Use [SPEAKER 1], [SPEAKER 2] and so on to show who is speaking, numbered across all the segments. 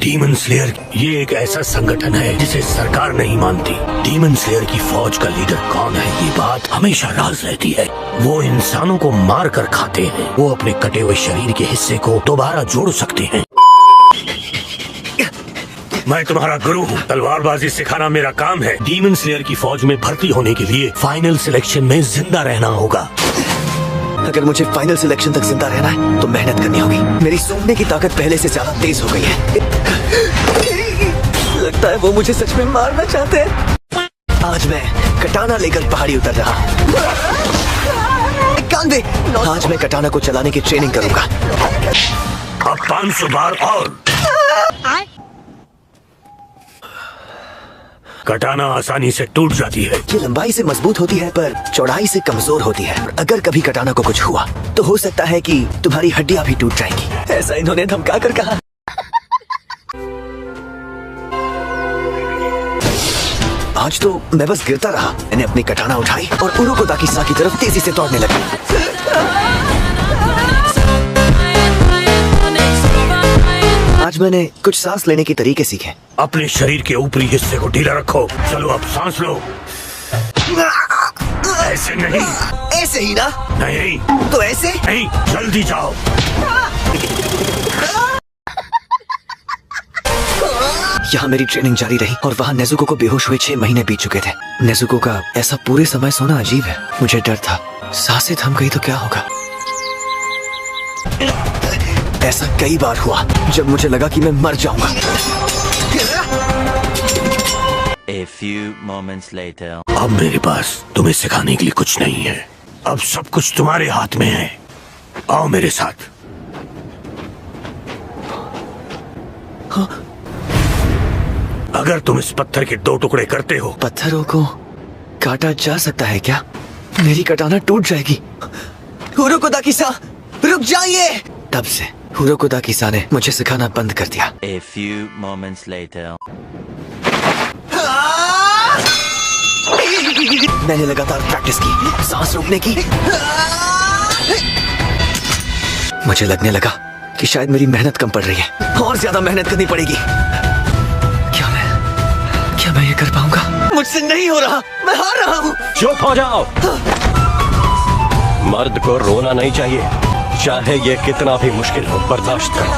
[SPEAKER 1] Demon slayer ये एक ऐसा संगठन है जिसे सरकार नहीं मानती। डीमन स्लेयर की फौज का लीडर कौन है ये बात हमेशा राज रहती है। वो इंसानों को मार कर खाते हैं। वो अपने कटे हुए शरीर के हिस्से को दोबारा जोड़ सकते हैं। मैं तुम्हारा गुरु हूँ। तलवारबाजी सिखाना मेरा काम है। डीमन स्लेयर की फौज में भर्ती होने के लिए फाइनल सिलेक्शन में जिंदा रहना होगा।
[SPEAKER 2] अगर मुझे फाइनल सिलेक्शन तक जिंदा रहना है तो मेहनत करनी होगी। मेरी सूंघने की ताकत पहले से ज्यादा तेज हो गई है। लगता है वो मुझे सच में मारना चाहते हैं। आज मैं कटाना लेकर पहाड़ी उतर रहा हूँ। आज मैं कटाना को चलाने की ट्रेनिंग करूंगा।
[SPEAKER 1] अब 500 बार और। कटाना आसानी से टूट जाती है।
[SPEAKER 2] ये लंबाई से मजबूत होती है पर चौड़ाई से कमजोर होती है। अगर कभी कटाना को कुछ हुआ तो हो सकता है कि तुम्हारी हड्डियां भी टूट जाएंगी। ऐसा इन्होंने धमका कर कहा। आज तो मैं बस गिरता रहा। मैंने अपनी कटाना उठाई और उरोकोदा की की तरफ तेजी से दौड़ने लगा। आज मैंने कुछ सांस लेने के तरीके सीखे।
[SPEAKER 1] अपने शरीर के ऊपरी हिस्से को ढीला रखो। चलो अब सांस लो। ऐसे नहीं।
[SPEAKER 2] ऐसे ही ना?
[SPEAKER 1] नहीं
[SPEAKER 2] तो ऐसे
[SPEAKER 1] नहीं, जल्दी जाओ।
[SPEAKER 2] यहाँ मेरी ट्रेनिंग जारी रही और वहाँ नेजुको को बेहोश हुए 6 महीने बीत चुके थे। नेजुको का ऐसा पूरे समय सोना अजीब है। मुझे डर था सांसें थम गई तो क्या होगा। ऐसा कई बार हुआ जब मुझे लगा कि मैं मर जाऊंगा।
[SPEAKER 3] A few moments later.
[SPEAKER 1] अब मेरे पास तुम्हें सिखाने के लिए कुछ नहीं है। अब सब कुछ तुम्हारे हाथ में है। आओ मेरे साथ।
[SPEAKER 2] हाँ?
[SPEAKER 1] अगर तुम इस पत्थर के 2 टुकड़े करते हो।
[SPEAKER 2] पत्थरों को काटा जा सकता है क्या? मेरी कटाना टूट जाएगी। उरोकोदा-किसा, रुक जाइए। तब से उरोकोदा-किसा ने मुझे सिखाना बंद कर दिया।
[SPEAKER 3] A few moments later.
[SPEAKER 2] मैंने लगातार प्रैक्टिस की, सांस रोकने की। मुझे लगने लगा कि शायद मेरी मेहनत कम पड़ रही है। और ज्यादा मेहनत करनी पड़ेगी। क्या मैं ये कर पाऊंगा? मुझसे नहीं हो रहा। मैं हार रहा हूँ।
[SPEAKER 4] चुप हो जाओ। मर्द को रोना नहीं चाहिए, चाहे ये कितना भी मुश्किल हो। बर्दाश्त करो।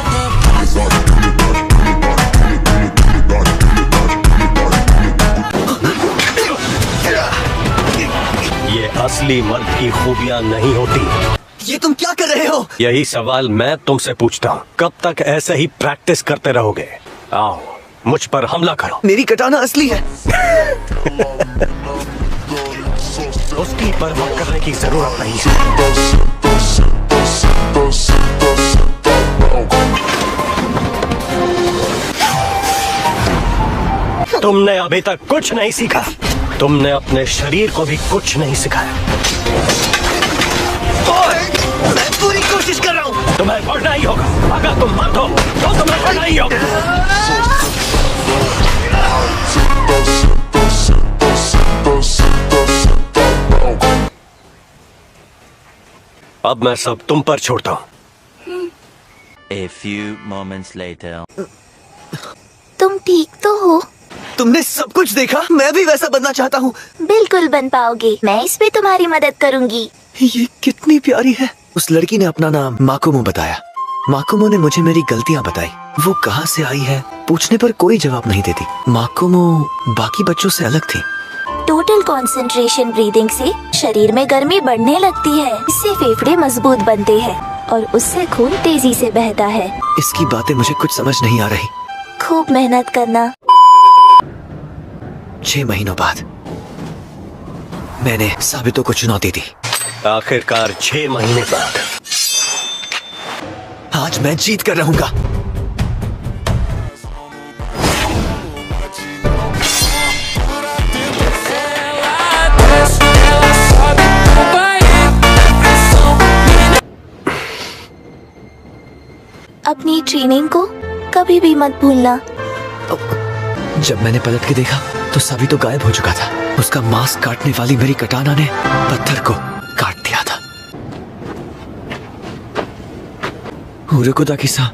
[SPEAKER 4] ये असली मर्द की खूबियां नहीं होती।
[SPEAKER 2] ये तुम क्या कर रहे हो?
[SPEAKER 4] यही सवाल मैं तुमसे पूछता हूँ। कब तक ऐसे ही प्रैक्टिस करते रहोगे? आओ मुझ पर हमला करो।
[SPEAKER 2] मेरी कटाना असली है।
[SPEAKER 4] उसकी परवाह करने की जरूरत नहीं है। तुमने अभी तक कुछ नहीं सीखा। तुमने अपने शरीर को भी कुछ नहीं सिखाया।
[SPEAKER 2] मैं पूरी कोशिश कर रहा हूँ।
[SPEAKER 4] तुम्हें पढ़ना ही होगा। अगर तुम मत हो तो तुम्हें पढ़ना ही होगा। अब मैं सब तुम पर छोड़ता हूँ।
[SPEAKER 3] A few moments later.
[SPEAKER 5] तुम ठीक तो हो?
[SPEAKER 2] तुमने सब कुछ देखा? मैं भी वैसा बनना चाहता हूँ।
[SPEAKER 5] बिल्कुल बन पाओगे। मैं इस पे तुम्हारी मदद करूँगी।
[SPEAKER 2] ये कितनी प्यारी है। उस लड़की ने अपना नाम माकुमो बताया। माकुमो ने मुझे मेरी गलतियाँ बताई। वो कहाँ से आई है पूछने पर कोई जवाब नहीं देती। माकुमो बाकी बच्चों से अलग थी।
[SPEAKER 5] टोटल कंसंट्रेशन ब्रीदिंग से शरीर में गर्मी बढ़ने लगती है। इससे फेफड़े मजबूत बनते हैं और उससे खून तेजी से बहता है।
[SPEAKER 2] इसकी बातें मुझे कुछ समझ नहीं आ रही।
[SPEAKER 5] खूब मेहनत करना।
[SPEAKER 2] 6 महीनों बाद मैंने साबितो को चुनौती दी।
[SPEAKER 4] आखिरकार 6 महीने बाद
[SPEAKER 2] आज मैं जीत कर रहूंगा।
[SPEAKER 5] अपनी ट्रेनिंग को कभी भी मत भूलना।
[SPEAKER 2] जब मैंने पलट के देखा तो साबितो गायब हो चुका था। उसका मांस काटने वाली मेरी कटाना ने पत्थर को काट दिया था। उरोकोदा-किसा,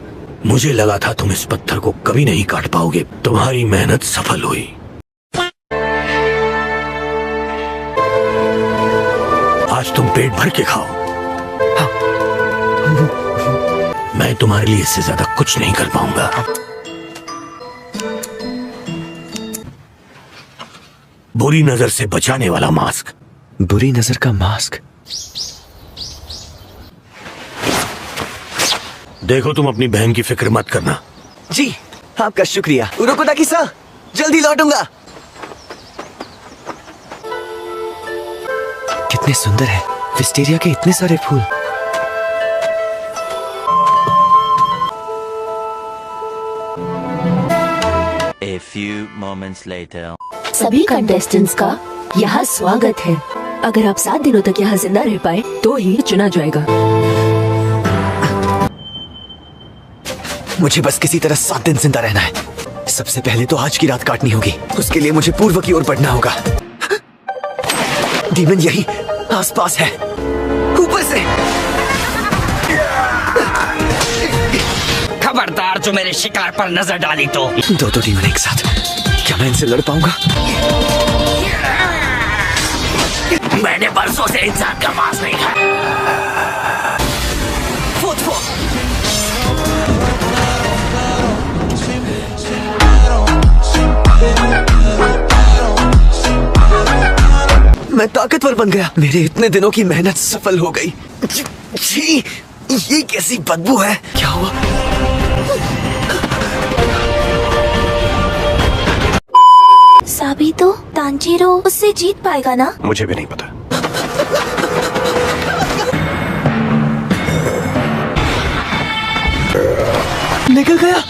[SPEAKER 1] मुझे लगा था तुम इस पत्थर को कभी नहीं काट पाओगे। तुम्हारी मेहनत सफल हुई। आज तुम पेट भर के खाओ।
[SPEAKER 2] हाँ।
[SPEAKER 1] मैं तुम्हारे लिए इससे ज्यादा कुछ नहीं कर पाऊंगा। बुरी नजर से बचाने वाला मास्क।
[SPEAKER 2] बुरी नजर का मास्क।
[SPEAKER 1] देखो, तुम अपनी बहन की फिक्र मत करना।
[SPEAKER 2] जी, आपका शुक्रिया। उरोकोदाकी सा, जल्दी लौटूंगा। कितने सुंदर है विस्टेरिया के इतने सारे फूल।
[SPEAKER 3] A few moments later.
[SPEAKER 6] सभी कंटेस्टेंट्स का यहाँ स्वागत है। अगर आप 7 दिनों तक यहाँ जिंदा रह पाए तो ही चुना जाएगा।
[SPEAKER 2] मुझे बस किसी तरह 7 दिन जिंदा रहना है। सबसे पहले तो आज की रात काटनी होगी। उसके लिए मुझे पूर्व की ओर बढ़ना होगा। डीमन यही आसपास है। ऊपर से।
[SPEAKER 7] खबरदार, जो मेरे शिकार पर नजर डाली तो।
[SPEAKER 2] दो डीमन एक साथ। क्या मैं इनसे लड़ पाऊंगा?
[SPEAKER 1] मैंने बरसों से इंसान का मांस नहीं खाया।
[SPEAKER 2] मैं ताकतवर बन गया। मेरे इतने दिनों की मेहनत सफल हो गई। छी, ये कैसी बदबू है? क्या हुआ?
[SPEAKER 5] साबितो, तांजीरो उससे जीत पाएगा ना?
[SPEAKER 4] मुझे भी नहीं पता।
[SPEAKER 2] निकल गया।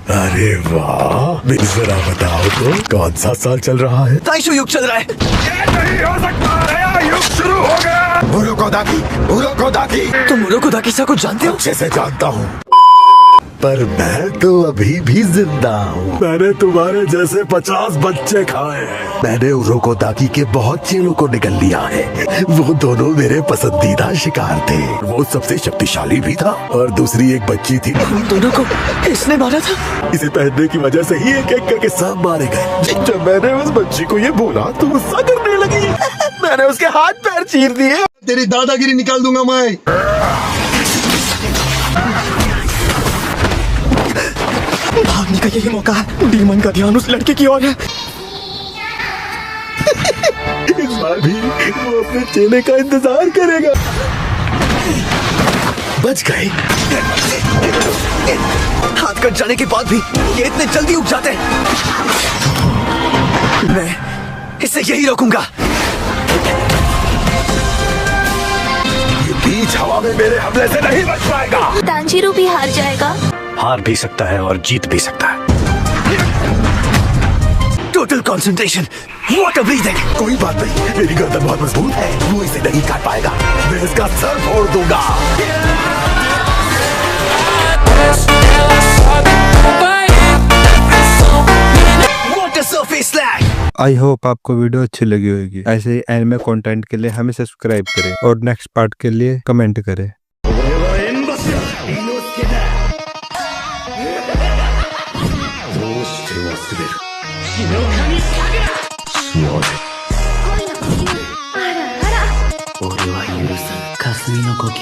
[SPEAKER 1] अरे वाह, जरा बताओ तो कौन सा साल चल रहा है?
[SPEAKER 2] ताइशो युग चल रहा है।
[SPEAKER 1] ये नहीं हो सकता, नया युग शुरू हो गया। उरोकोदाकी
[SPEAKER 2] तुम उरोकोदाकी को जानते हो?
[SPEAKER 1] अच्छे से जानता हूँ, पर मैं तो अभी भी जिंदा हूँ। मैंने तुम्हारे जैसे 50 बच्चे खाए हैं। मैंने उरोकोदाकी के बहुत चेलों को निकल लिया है। वो दोनों मेरे पसंदीदा शिकार थे। वो सबसे शक्तिशाली भी था और दूसरी एक बच्ची थी।
[SPEAKER 2] उन दोनों को इसने मारा था?
[SPEAKER 1] इसे पहनने की वजह से ही एक एक करके सब मारे गए। जब मैंने उस बच्ची को ये बोला तो गुस्सा करने लगी। मैंने उसके हाथ पैर चीर दिए।
[SPEAKER 8] तेरी दादागिरी निकाल दूंगा मैं।
[SPEAKER 2] भागने का यही मौका है। डीमन का ध्यान उस लड़के की ओर है।
[SPEAKER 1] इस बार भी वो अपने चेले का इंतजार करेगा। बच गए।
[SPEAKER 2] हाथ कट जाने के बाद भी ये इतने जल्दी उग जाते हैं। मैं इसे यही रोकूंगा।
[SPEAKER 1] ये बीच हवा में मेरे हमले से नहीं बच पाएगा।
[SPEAKER 5] तांजीरो भी हार जाएगा।
[SPEAKER 4] हार भी सकता है और जीत भी सकता है।
[SPEAKER 2] Total concentration, water breathing.
[SPEAKER 1] कोई बात नहीं, मेरी गर्दन बहुत मजबूत है। वो इसे नहीं काट पाएगा। मैं इसका सर फोड़ दूंगा।
[SPEAKER 2] Water surface slag.
[SPEAKER 9] I hope आपको वीडियो अच्छी लगी होगी। ऐसे ही एनिमे कंटेंट के लिए हमें सब्सक्राइब करें और नेक्स्ट पार्ट के लिए कमेंट करें।
[SPEAKER 10] 俺は許す霞の呼吸